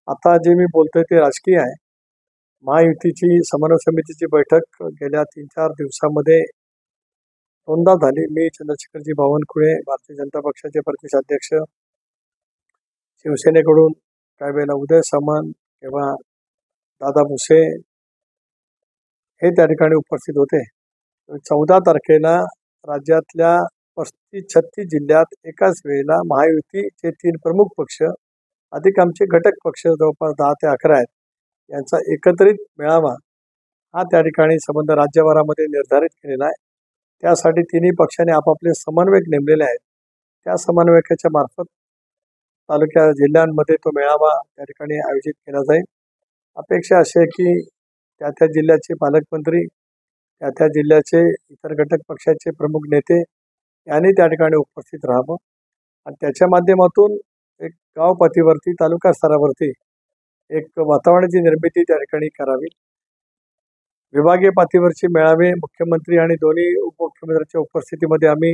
आता जे मी बोलतोय ते राजकीय आहे. महायुतीची समन्वय समितीची बैठक गेल्या 3-4 दिवसामध्ये दोनदा झाली. मी चंद्रशेखरजी बावनकुळे, भारतीय जनता पक्षाचे प्रदेशाध्यक्ष, शिवसेनेकडून काही वेळेला उदय सामंत किंवा दादा भुसे हे त्या ठिकाणी उपस्थित होते. 14 तारखेला राज्यातल्या 35-36 जिल्ह्यात एकाच वेळेला महायुतीचे 3 प्रमुख पक्ष अधिक आमचे घटक पक्ष जवळपास 10 ते 11 आहेत, यांचा एकत्रित मेळावा हा त्या ठिकाणी संबंध राज्यभरामध्ये निर्धारित केलेला आहे. त्यासाठी तिन्ही पक्षांनी आपापले समन्वयक नेमलेले आहेत. त्या समन्वयकाच्या मार्फत तालुक्या जिल्ह्यांमध्ये तो मेळावा त्या ठिकाणी आयोजित केला जाईल. अपेक्षा अशी आहे की त्या जिल्ह्याचे पालकमंत्री, त्या जिल्ह्याचे इतर घटक पक्षाचे प्रमुख नेते यांनी त्या ठिकाणी उपस्थित राहावं आणि त्याच्या माध्यमातून एक गाव पातळीवरती, तालुका स्तरावरती एक वातावरणाची निर्मिती त्या ठिकाणी करावी. विभागीय पातळीवरचे मेळावे मुख्यमंत्री आणि दोन्ही उपमुख्यमंत्र्यांच्या उपस्थितीमध्ये आम्ही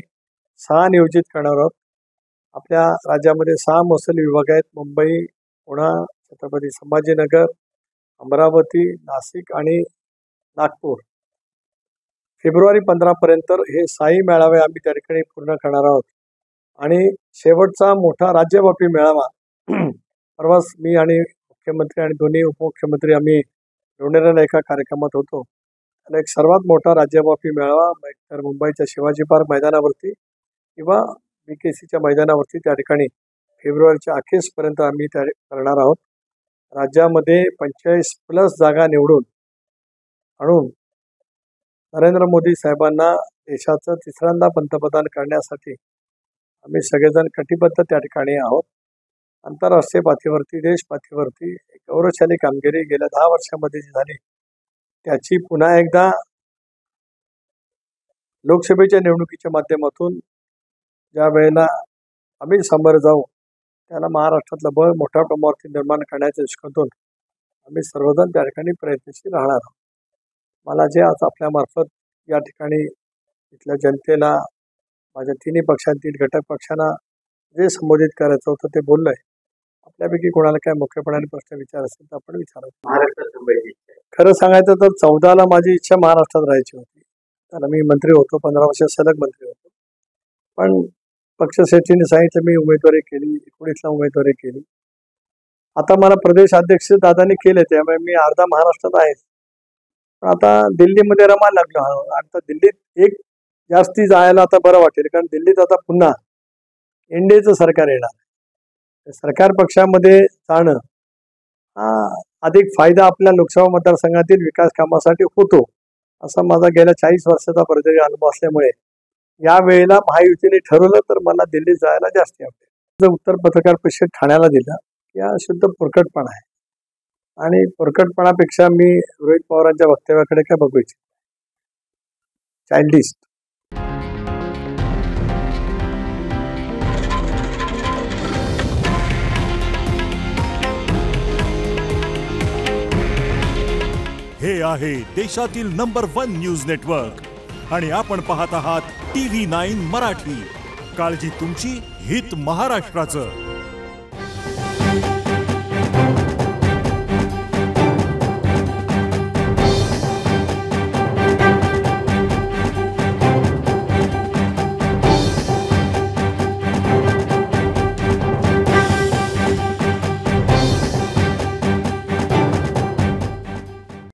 6 नियोजित करणार आहोत. आपल्या राज्यामध्ये 6 महसूल विभाग आहेत: मुंबई, पुणे, छत्रपती संभाजीनगर, अमरावती, नाशिक आणि नागपूर. फेब्रुवारी 15 पर्यंत हे 6ही मेळावे आम्ही त्या ठिकाणी पूर्ण करणार आहोत आणि शेवटचा मोठा राज्यव्यापी मेळावा परवाच मी आणि मुख्यमंत्री आणि दोन्ही उपमुख्यमंत्री आम्ही लोणेरेला एका कार्यक्रमात होतो. आणि एक सर्वात मोठा राज्यव्यापी मेळावा तर मुंबईच्या शिवाजी पार्क मैदानावरती किंवा BKCच्या मैदानावरती त्या ठिकाणी फेब्रुवारीच्या अखेरपर्यंत आम्ही त्या करणार आहोत. राज्यामध्ये 45+ जागा निवडून आणून नरेंद्र मोदी साहेबांना देशाचं तिसऱ्यांदा पंतप्रधान करण्यासाठी आम्ही सगळेजण कटिबद्ध त्या ठिकाणी आहोत. आंतरराष्ट्रीय पातळीवरती, देश पातळीवरती एक गौरवशाली कामगिरी गेल्या 10 वर्षामध्ये जी झाली त्याची पुन्हा एकदा लोकसभेच्या निवडणुकीच्या माध्यमातून ज्या वेळेला आम्ही समोर जाऊ त्याला महाराष्ट्रातलं बळ मोठ्या प्रमाणावरती निर्माण करण्याच्या दृष्टिकोनातून आम्ही सर्वजण त्या ठिकाणी प्रयत्नशील राहणार आहोत. मला जे आज आपल्यामार्फत या ठिकाणी इथल्या जनतेला, माझ्या तिन्ही पक्षांतील घटक पक्षांना जे संबोधित करायचं होतं ते बोललोय. आपल्यापैकी कोणाला काय मुख्यपणाने प्रश्न विचार असेल तर आपण विचारावं. महाराष्ट्रात खरं सांगायचं तर 14ला माझी इच्छा महाराष्ट्रात राहायची होती. त्याला मी मंत्री होतो, 15 वर्ष सलग मंत्री होतो. पण पक्षश्रेष्ठीने सांगितलं मी उमेदवारी केली, 19ला उमेदवारी केली. आता मला प्रदेश अध्यक्ष दादांनी केले त्यामुळे मी अर्धा महाराष्ट्रात आहे. पण आता दिल्लीमध्ये रमायला लागलो. आता दिल्लीत एक जास्ती जायला आता बरं वाटेल, कारण दिल्लीत आता पुन्हा एनडीएचं सरकार येणार. सरकार पक्षामध्ये जाणं हा अधिक फायदा आपल्या लोकसभा मतदारसंघातील विकास कामासाठी होतो असा माझा गेल्या 40 वर्षाचा परदेशी अनुभव असल्यामुळे या वेळेला महायुतीने ठरवलं तर मला दिल्लीत जायला जास्त आवडेल. जर उत्तर पत्रकार परिषद ठाण्याला दिला या शुद्ध पुरकटपणा आहे आणि पुरकटपणापेक्षा मी रोहित पवारांच्या वक्तव्याकडे काय बघू इच्छितो. चाइल्डिश. हे आहे देशातील नंबर 1 न्यूज नेटवर्क आणि आपण पाहत आहात TV9 मराठी. काळजी तुमची, हित महाराष्ट्राचं.